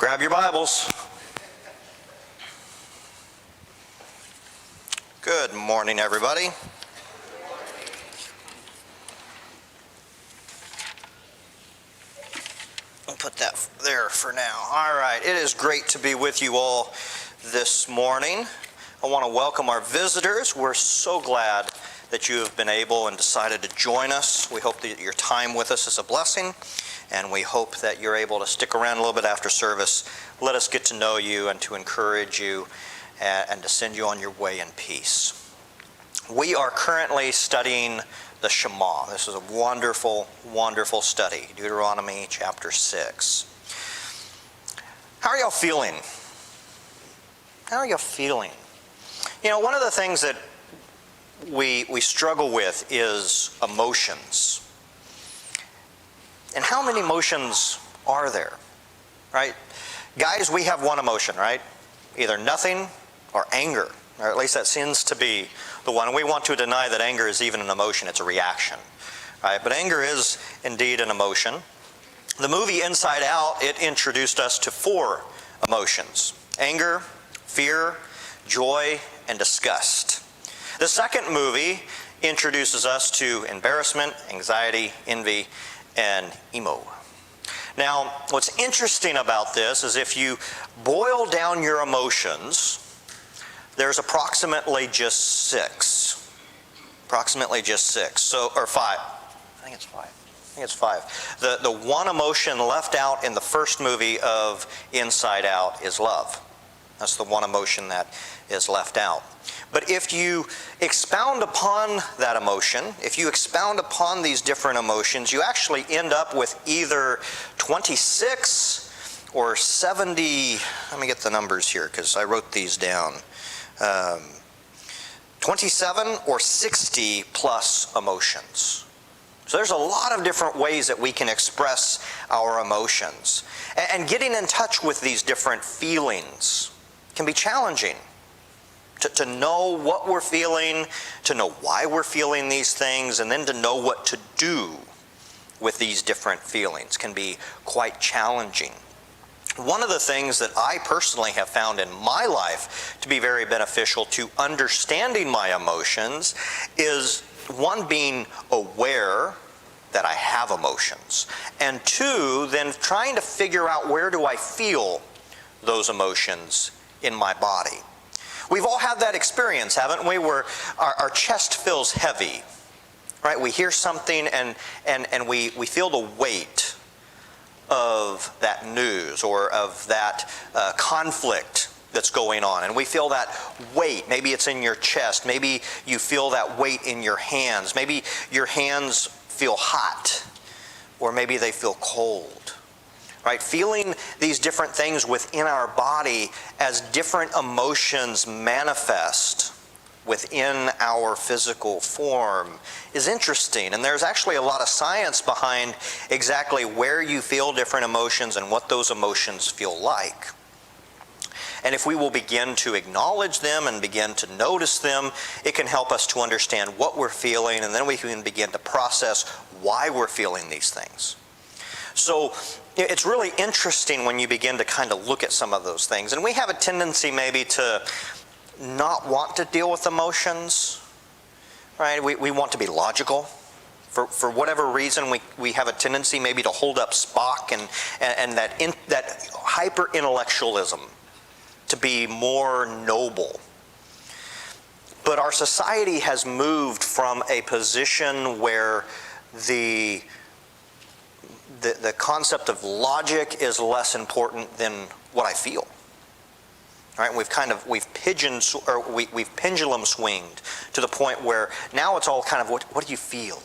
Grab your Bibles. Good morning, everybody. I'll put that there for now. All right, it is great to be with you all this morning. I want to welcome our visitors. We're so glad that you have been able and decided to join us. We hope that your time with us is a blessing, and we hope that you're able to stick around a little bit after service. Let us get to know you and to encourage you and to send you on your way in peace. We are currently studying the Shema. This is a wonderful, wonderful study. Deuteronomy chapter 6. How are y'all feeling? How are y'all feeling? You know, one of the things that we struggle with is emotions. And how many emotions are there, right? Guys, we have one emotion, right? Either nothing or anger, or at least that seems to be the one. We want to deny that anger is even an emotion. It's a reaction, right? But anger is indeed an emotion. The movie Inside Out, it introduced us to 4 emotions: anger, fear, joy, and disgust. The second movie introduces us to embarrassment, anxiety, envy, and emo. Now, what's interesting about this is if you boil down your emotions, there's approximately just 6. Approximately just 6. So, or 5. I think it's 5. The one emotion left out in the first movie of Inside Out is love. That's the one emotion that is left out. But if you expound upon that emotion, if you expound upon these different emotions, you actually end up with either 26 or 70, let me get the numbers here because I wrote these down, 27 or 60 plus emotions. So there's a lot of different ways that we can express our emotions. And getting in touch with these different feelings can be challenging. To know what we're feeling, to know why we're feeling these things, and then to know what to do with these different feelings can be quite challenging. One of the things that I personally have found in my life to be very beneficial to understanding my emotions is, 1, being aware that I have emotions, and 2, then trying to figure out where do I feel those emotions in my body. We've all had that experience, haven't we, where our chest feels heavy, right? We hear something and we feel the weight of that news or of that conflict that's going on. And we feel that weight. Maybe it's in your chest. Maybe you feel that weight in your hands. Maybe your hands feel hot, or maybe they feel cold. Right? Feeling these different things within our body as different emotions manifest within our physical form is interesting. And there's actually a lot of science behind exactly where you feel different emotions and what those emotions feel like. And if we will begin to acknowledge them and begin to notice them, it can help us to understand what we're feeling, and then we can begin to process why we're feeling these things. So it's really interesting when you begin to kind of look at some of those things. And we have a tendency maybe to not want to deal with emotions, right? We want to be logical. For whatever reason, we have a tendency maybe to hold up Spock and that hyper-intellectualism to be more noble. But our society has moved from a position where the concept of logic is less important than what I feel. Right? We've pendulum swinged to the point where now it's all kind of what do you feel?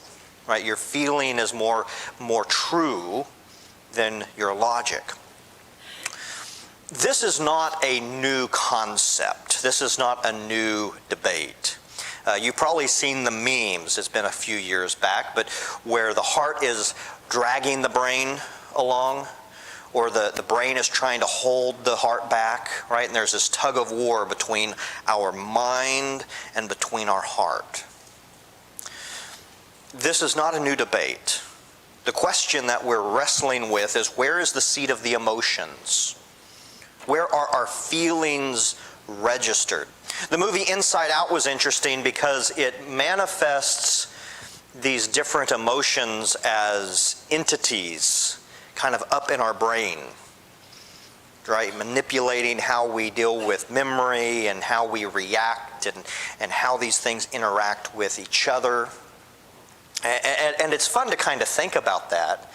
Right? Your feeling is more true than your logic. This is not a new concept. This is not a new debate. You've probably seen the memes. It's been a few years back, but where the heart is dragging the brain along, or the brain is trying to hold the heart back, right? And there's this tug of war between our mind and between our heart. This is not a new debate. The question that we're wrestling with is, where is the seat of the emotions? Where are our feelings registered? The movie Inside Out was interesting because it manifests these different emotions as entities kind of up in our brain, right? Manipulating how we deal with memory and how we react and how these things interact with each other. And it's fun to kind of think about that,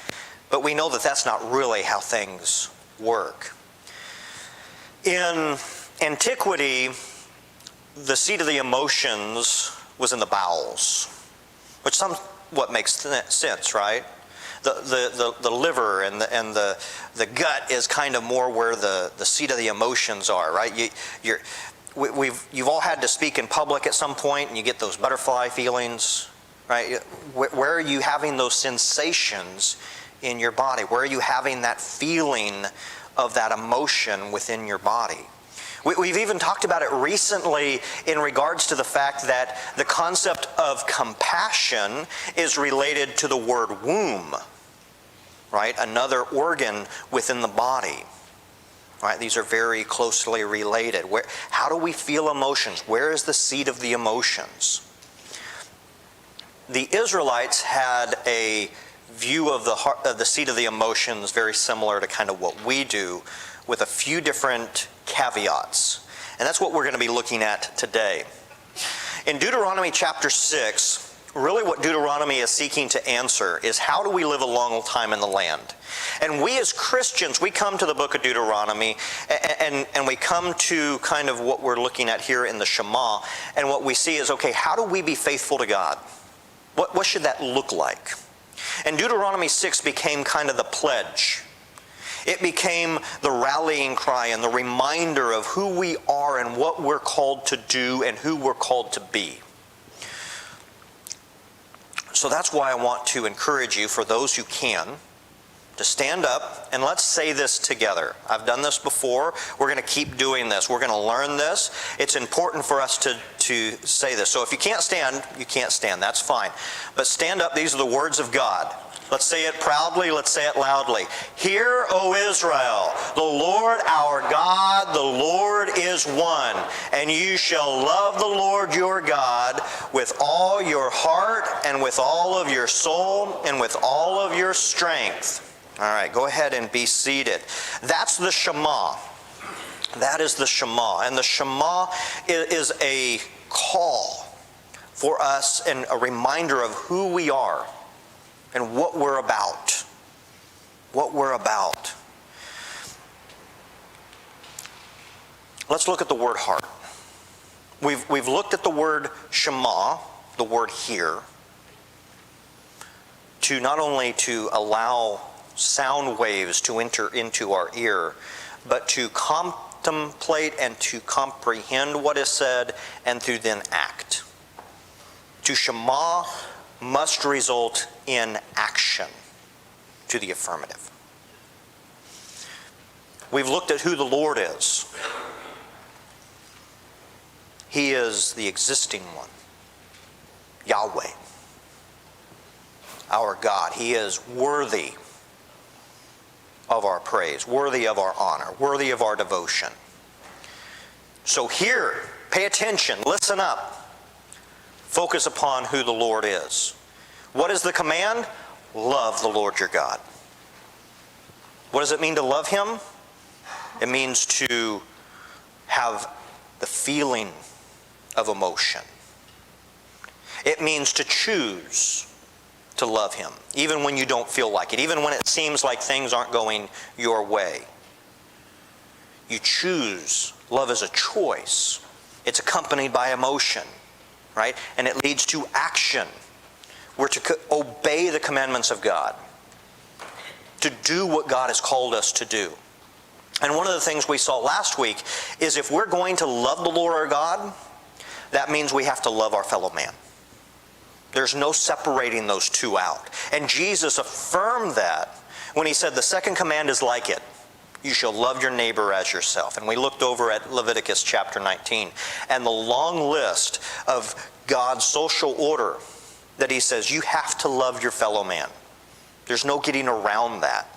but we know that that's not really how things work. In antiquity, the seat of the emotions was in the bowels, which somewhat makes sense, right? The liver and the gut is kind of more where the seat of the emotions are, right? You've all had to speak in public at some point, and you get those butterfly feelings, right? Where are you having those sensations in your body? Where are you having that feeling of that emotion within your body? We've even talked about it recently in regards to the fact that the concept of compassion is related to the word womb, right? Another organ within the body, right? These are very closely related. How do we feel emotions? Where is the seat of the emotions? The Israelites had a view of the seat of the emotions very similar to kind of what we do, with a few different caveats. And that's what we're going to be looking at today. In Deuteronomy chapter 6, really what Deuteronomy is seeking to answer is, how do we live a long time in the land? And we as Christians, we come to the book of Deuteronomy and we come to kind of what we're looking at here in the Shema, and what we see is, okay, how do we be faithful to God? What should that look like? And Deuteronomy 6 became kind of the pledge. It became the rallying cry and the reminder of who we are and what we're called to do and who we're called to be. So that's why I want to encourage you, for those who can, to stand up and let's say this together. I've done this before. We're going to keep doing this. We're going to learn this. It's important for us to say this. So if you can't stand, you can't stand. That's fine. But stand up. These are the words of God. Let's say it proudly. Let's say it loudly. Hear, O Israel, the Lord our God, the Lord is one. And you shall love the Lord your God with all your heart and with all of your soul and with all of your strength. All right, go ahead and be seated. That's the Shema. That is the Shema. And the Shema is a call for us and a reminder of who we are and what we're about. What we're about. Let's look at the word heart. We've looked at the word Shema, the word hear, to not only to allow sound waves to enter into our ear, but to contemplate and to comprehend what is said and to then act. To Shema must result in action, to the affirmative. We've looked at who the Lord is. He is the existing one, Yahweh, our God. He is worthy of our praise, worthy of our honor, worthy of our devotion. So hear, pay attention, listen up. Focus upon who the Lord is. What is the command? Love the Lord your God. What does it mean to love Him? It means to have the feeling of emotion. It means to choose to love Him, even when you don't feel like it, even when it seems like things aren't going your way. You choose. Love is a choice. It's accompanied by emotion, right? And it leads to action. We're to obey the commandments of God, to do what God has called us to do. And one of the things we saw last week is, if we're going to love the Lord our God, that means we have to love our fellow man. There's no separating those two out. And Jesus affirmed that when He said the second command is like it. You shall love your neighbor as yourself. And we looked over at Leviticus chapter 19 and the long list of God's social order that He says you have to love your fellow man. There's no getting around that.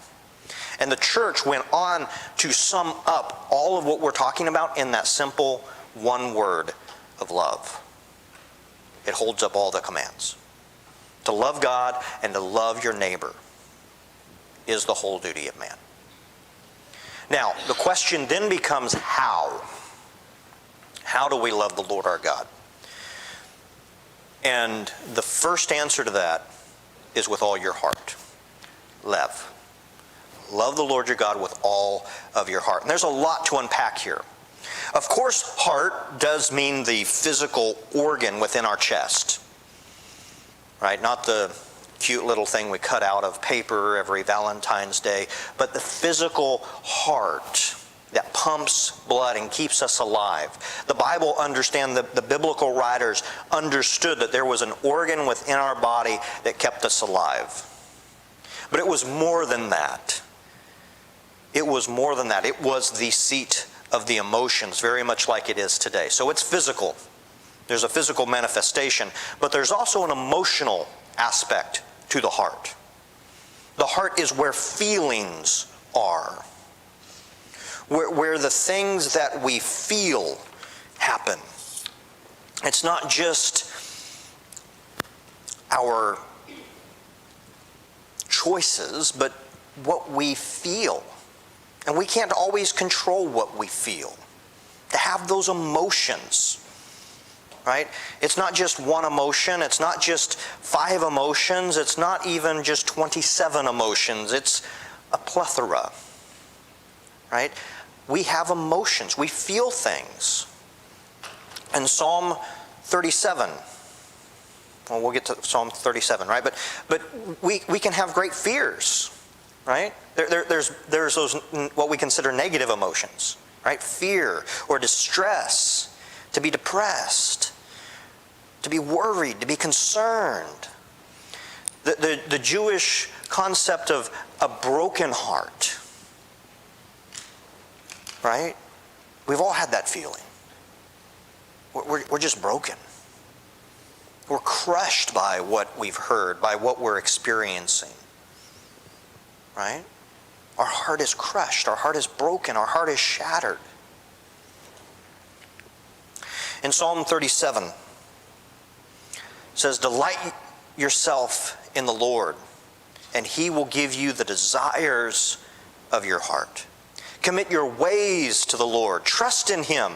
And the church went on to sum up all of what we're talking about in that simple one word of love. It holds up all the commands. To love God and to love your neighbor is the whole duty of man. Now, the question then becomes how? How do we love the Lord our God? And the first answer to that is with all your heart. Lev. Love the Lord your God with all of your heart. And there's a lot to unpack here. Of course, heart does mean the physical organ within our chest. Right? Not the cute little thing we cut out of paper every Valentine's Day, but the physical heart that pumps blood and keeps us alive. The Bible understands, the biblical writers understood that there was an organ within our body that kept us alive. But it was more than that. It was more than that. It was the seat of the emotions, very much like it is today. So it's physical. There's a physical manifestation, but there's also an emotional aspect to the heart. The heart is where feelings are. Where the things that we feel happen. It's not just our choices, but what we feel. And we can't always control what we feel. To have those emotions, right? It's not just one emotion. It's not just 5 emotions. It's not even just 27 emotions. It's a plethora, right? We have emotions. We feel things. In Psalm 37, well, we'll get to Psalm 37, right? But we can have great fears, right? There's those, what we consider negative emotions, right? Fear or distress, to be depressed, to be worried, to be concerned. The Jewish concept of a broken heart, right? We've all had that feeling. We're just broken. We're crushed by what we've heard, by what we're experiencing. Right? Our heart is crushed. Our heart is broken. Our heart is shattered. In Psalm 37, it says, "Delight yourself in the Lord, and He will give you the desires of your heart. Commit your ways to the Lord. Trust in Him,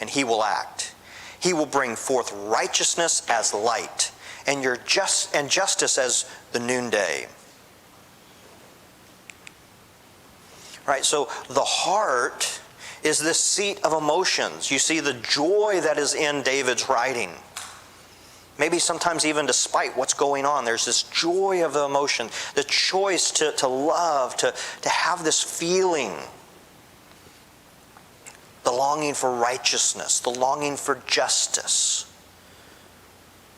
and He will act. He will bring forth righteousness as light, and justice as the noonday." Right, so the heart is this seat of emotions. You see the joy that is in David's writing. Maybe sometimes even despite what's going on, there's this joy of the emotion, the choice to love, to have this feeling. The longing for righteousness, the longing for justice,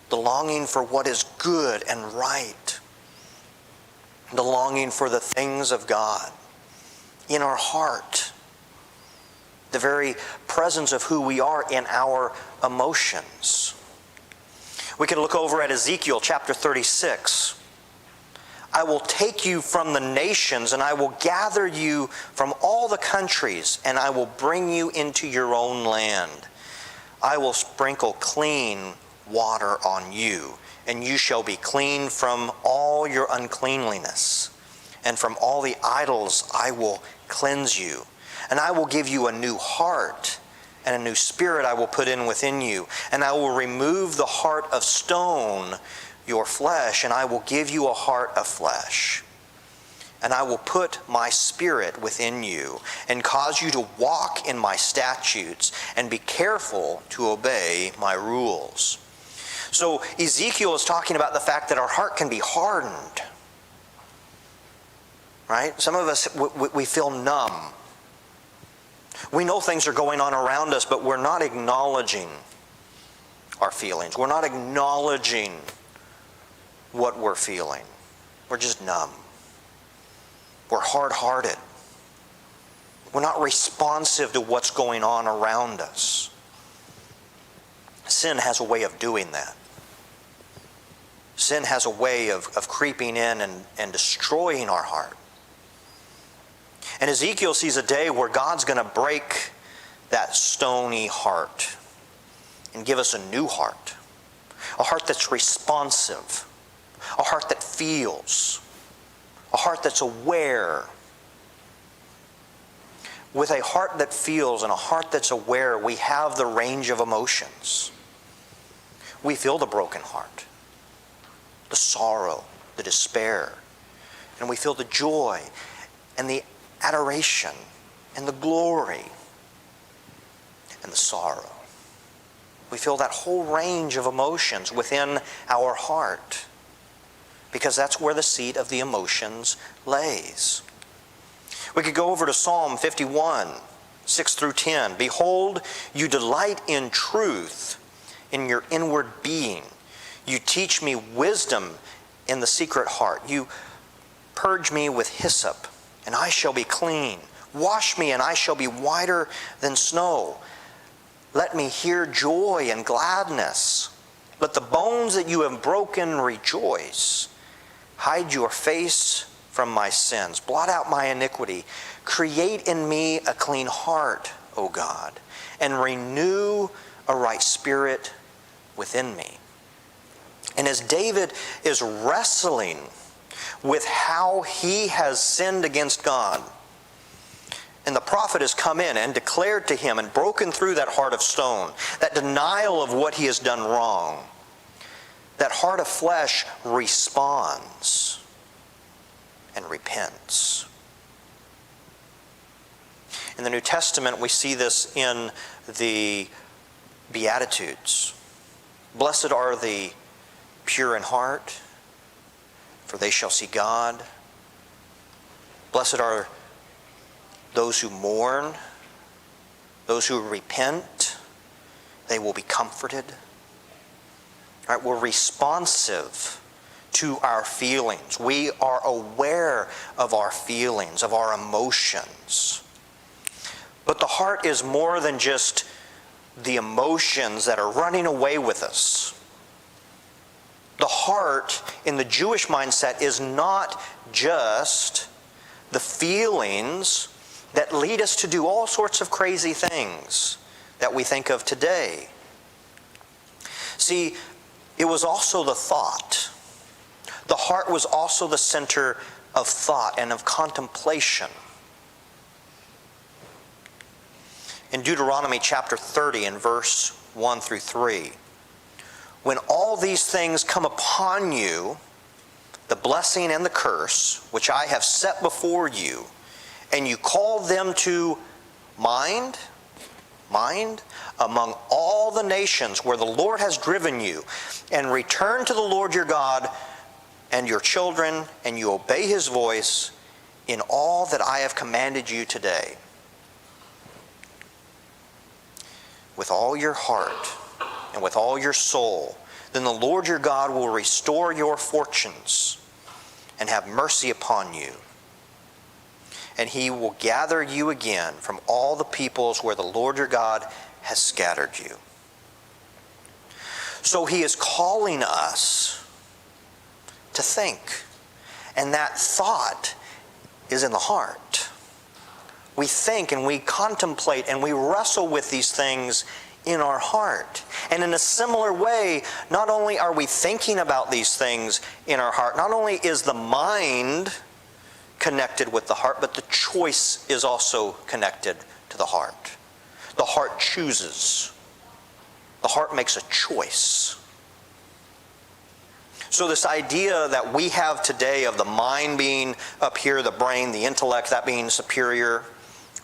the longing for what is good and right, the longing for the things of God in our heart, the very presence of who we are in our emotions. We can look over at Ezekiel chapter 36. "I will take you from the nations, and I will gather you from all the countries, and I will bring you into your own land. I will sprinkle clean water on you, and you shall be clean from all your uncleanliness. And from all the idols I will cleanse you. And I will give you a new heart, and a new spirit I will put in within you. And I will remove the heart of stone, your flesh, and I will give you a heart of flesh. And I will put my spirit within you, and cause you to walk in my statutes, and be careful to obey my rules." So Ezekiel is talking about the fact that our heart can be hardened. Right? Some of us, we feel numb. We know things are going on around us, but we're not acknowledging our feelings. We're not acknowledging what we're feeling. We're just numb. We're hard-hearted. We're not responsive to what's going on around us. Sin has a way of doing that. Sin has a way of creeping in and destroying our heart. And Ezekiel sees a day where God's going to break that stony heart and give us a new heart. A heart that's responsive. A heart that feels. A heart that's aware. With a heart that feels and a heart that's aware, we have the range of emotions. We feel the broken heart, the sorrow, the despair, and we feel the joy and the adoration and the glory and the sorrow. We feel that whole range of emotions within our heart because that's where the seat of the emotions lays. We could go over to Psalm 51, 6 through 10. Behold, you delight in truth in your inward being. You teach me wisdom in the secret heart. You purge me with hyssop, and I shall be clean. Wash me, and I shall be whiter than snow. Let me hear joy and gladness. Let the bones that you have broken rejoice. Hide your face from my sins. Blot out my iniquity. Create in me a clean heart, O God, and renew a right spirit within me. And as David is wrestling with how he has sinned against God, and the prophet has come in and declared to him and broken through that heart of stone, that denial of what he has done wrong, that heart of flesh responds and repents. In the New Testament, we see this in the Beatitudes. Blessed are the pure in heart, for they shall see God. Blessed are those who mourn, those who repent, they will be comforted. All right, we're responsive to our feelings. We are aware of our feelings, of our emotions. But the heart is more than just the emotions that are running away with us. The heart in the Jewish mindset is not just the feelings that lead us to do all sorts of crazy things that we think of today. See, it was also the thought. The heart was also the center of thought and of contemplation. In Deuteronomy chapter 30 and verse 1 through 3, when all these things come upon you, the blessing and the curse, which I have set before you, and you call them to mind among all the nations where the Lord has driven you, and return to the Lord your God and your children, and you obey his voice in all that I have commanded you today. With all your heart and with all your soul, then the Lord your God will restore your fortunes and have mercy upon you. And he will gather you again from all the peoples where the Lord your God has scattered you. So he is calling us to think. And that thought is in the heart. We think and we contemplate and we wrestle with these things in our heart. And in a similar way, not only are we thinking about these things in our heart, not only is the mind connected with the heart, but the choice is also connected to the heart. The heart chooses. The heart makes a choice. So this idea that we have today of the mind being up here, the brain, the intellect, that being superior,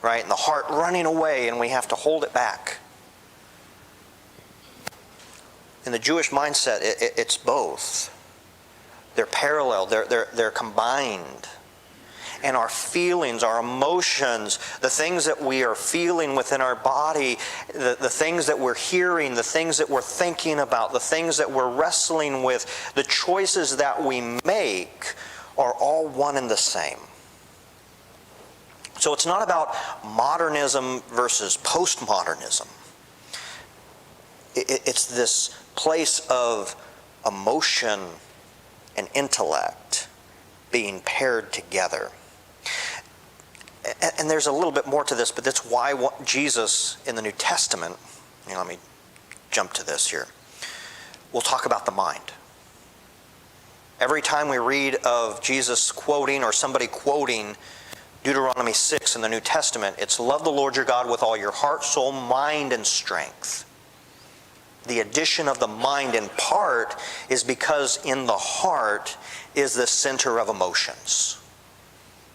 right? And the heart running away and we have to hold it back. In the Jewish mindset, it's both. They're parallel, they're combined. And our feelings, our emotions, the things that we are feeling within our body, the things that we're hearing, the things that we're thinking about, the things that we're wrestling with, the choices that we make are all one and the same. So it's not about modernism versus postmodernism. It's this place of emotion and intellect being paired together. And there's a little bit more to this, but that's why Jesus in the New Testament, let me jump to this here. We'll talk about the mind. Every time we read of Jesus quoting or somebody quoting Deuteronomy 6 in the New Testament, it's love the Lord your God with all your heart, soul, mind, and strength. The addition of the mind in part is because in the heart is the center of emotions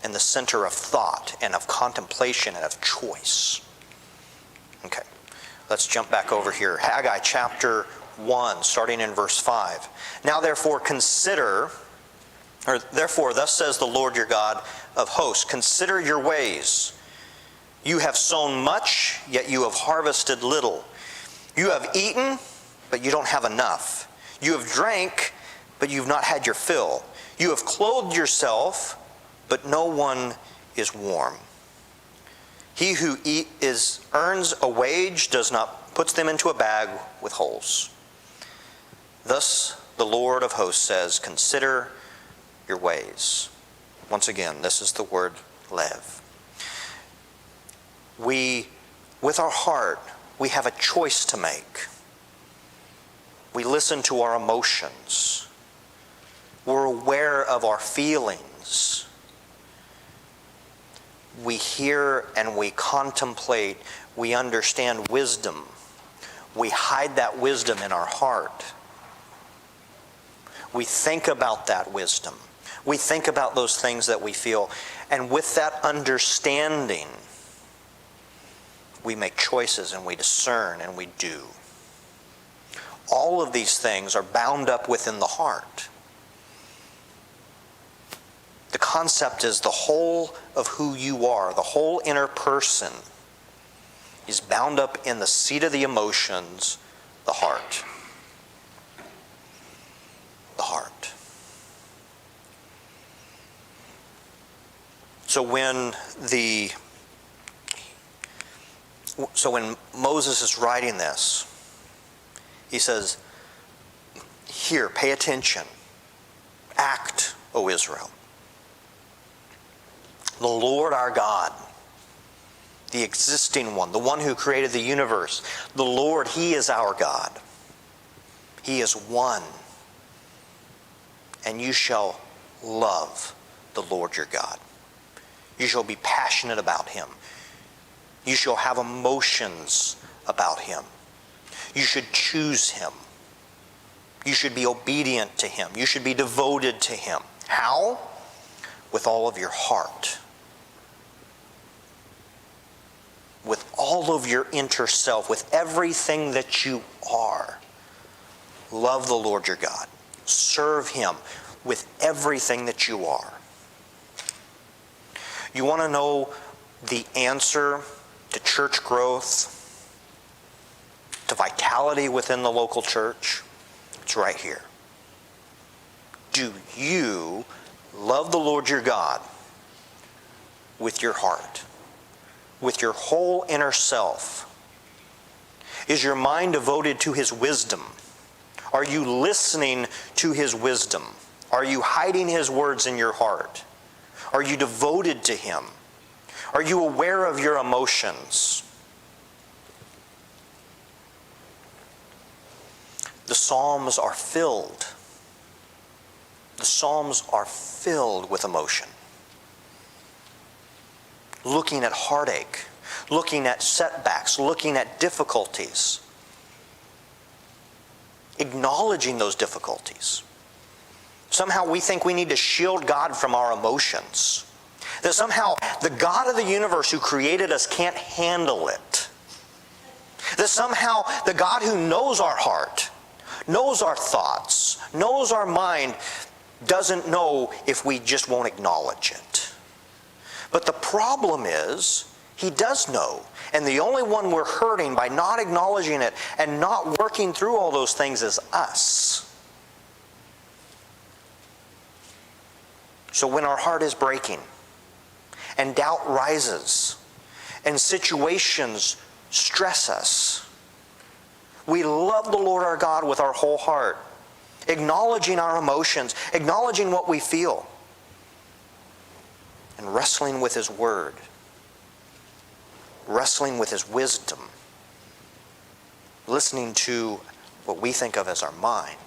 and the center of thought and of contemplation and of choice. Okay, let's jump back over here. Haggai chapter 1, starting in verse 5. Now therefore thus says the Lord your God of hosts, consider your ways. You have sown much, yet you have harvested little. You have eaten, but you don't have enough. You have drank, but you've not had your fill. You have clothed yourself, but no one is warm. He who earns a wage puts them into a bag with holes. Thus the Lord of hosts says, consider your ways. Once again, this is the word lev. With our heart, we have a choice to make. We listen to our emotions. We're aware of our feelings. We hear and we contemplate. We understand wisdom. We hide that wisdom in our heart. We think about that wisdom. We think about those things that we feel. And with that understanding, we make choices and we discern and we do. All of these things are bound up within the heart. The concept is the whole of who you are, the whole inner person is bound up in the seat of the emotions, the heart. The heart. So when Moses is writing this, he says, here, pay attention. Act, O Israel. The Lord our God, the existing one, the one who created the universe, the Lord, He is our God. He is one. And you shall love the Lord your God. You shall be passionate about Him. You shall have emotions about Him. You should choose Him. You should be obedient to Him. You should be devoted to Him. How? With all of your heart. With all of your inner self, with everything that you are. Love the Lord your God. Serve Him with everything that you are. You want to know the answer to church growth, to vitality within the local church? It's right here. Do you love the Lord your God with your heart, with your whole inner self? Is your mind devoted to His wisdom? Are you listening to His wisdom? Are you hiding His words in your heart? Are you devoted to Him? Are you aware of your emotions? The Psalms are filled. The Psalms are filled with emotion. Looking at heartache, looking at setbacks, looking at difficulties. Acknowledging those difficulties. Somehow we think we need to shield God from our emotions. That somehow the God of the universe who created us can't handle it. That somehow the God who knows our heart, knows our thoughts, knows our mind, doesn't know if we just won't acknowledge it. But the problem is, He does know. And the only one we're hurting by not acknowledging it and not working through all those things is us. So when our heart is breaking, and doubt rises, and situations stress us, we love the Lord our God with our whole heart, acknowledging our emotions, acknowledging what we feel, and wrestling with His Word wrestling with his wisdom, listening to what we think of as our mind.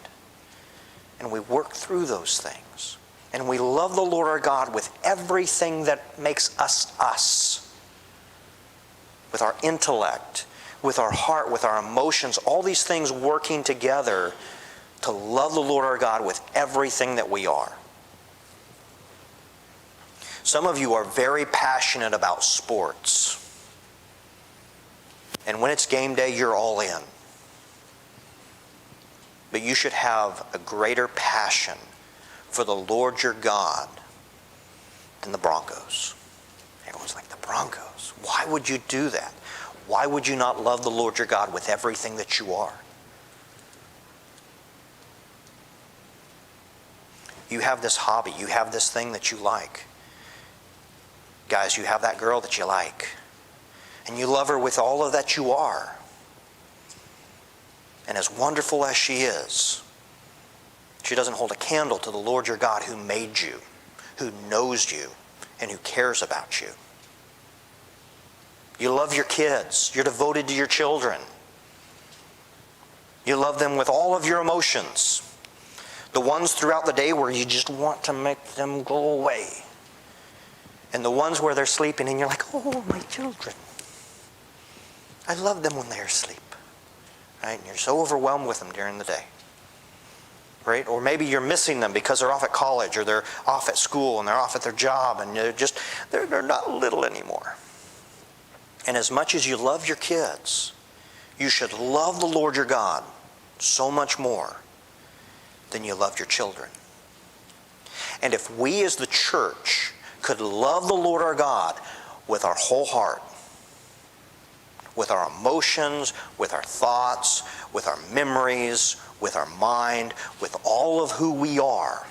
And we work through those things. And we love the Lord our God with everything that makes us us. With our intellect, with our heart, with our emotions, all these things working together to love the Lord our God with everything that we are. Some of you are very passionate about sports. And when it's game day, you're all in. But you should have a greater passion for the Lord your God than the Broncos. Everyone's like, the Broncos? Why would you do that? Why would you not love the Lord your God with everything that you are? You have this hobby. You have this thing that you like. Guys, you have that girl that you like. And you love her with all of that you are. And as wonderful as she is, she doesn't hold a candle to the Lord your God who made you, who knows you, and who cares about you. You love your kids. You're devoted to your children. You love them with all of your emotions. The ones throughout the day where you just want to make them go away. And the ones where they're sleeping and you're like, oh, my children. I love them when they're asleep. Right? And you're so overwhelmed with them during the day. Right? Or maybe you're missing them because they're off at college or they're off at school and they're off at their job and they're not little anymore. And as much as you love your kids, you should love the Lord your God so much more than you love your children. And if we as the church could love the Lord our God with our whole heart, with our emotions, with our thoughts, with our memories, with our mind, with all of who we are,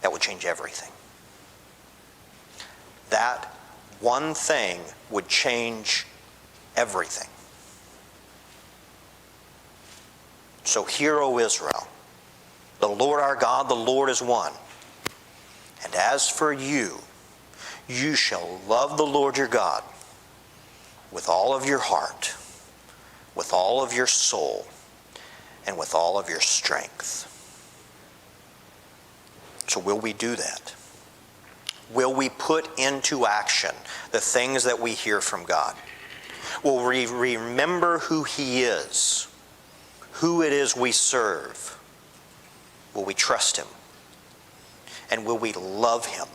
that would change everything. That one thing would change everything. So hear, O Israel, the Lord our God, the Lord is one. And as for you, you shall love the Lord your God with all of your heart, with all of your soul, and with all of your strength. So will we do that? Will we put into action the things that we hear from God? Will we remember who He is, who it is we serve? Will we trust Him? And will we love Him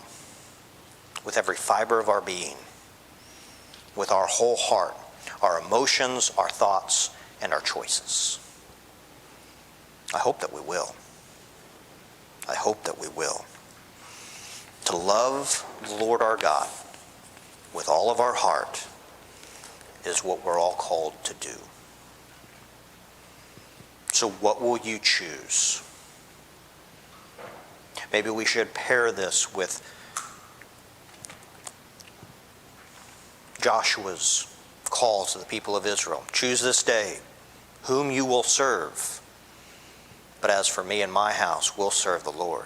with every fiber of our being, with our whole heart, our emotions, our thoughts, and our choices? I hope that we will. I hope that we will. To love the Lord our God with all of our heart is what we're all called to do. So what will you choose? Maybe we should pair this with Joshua's call to the people of Israel. Choose this day whom you will serve. But as for me and my house, we'll serve the Lord.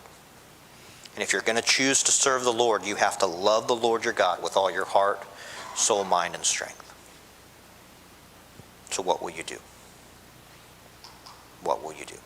And if you're going to choose to serve the Lord, you have to love the Lord your God with all your heart, soul, mind, and strength. So what will you do? What will you do?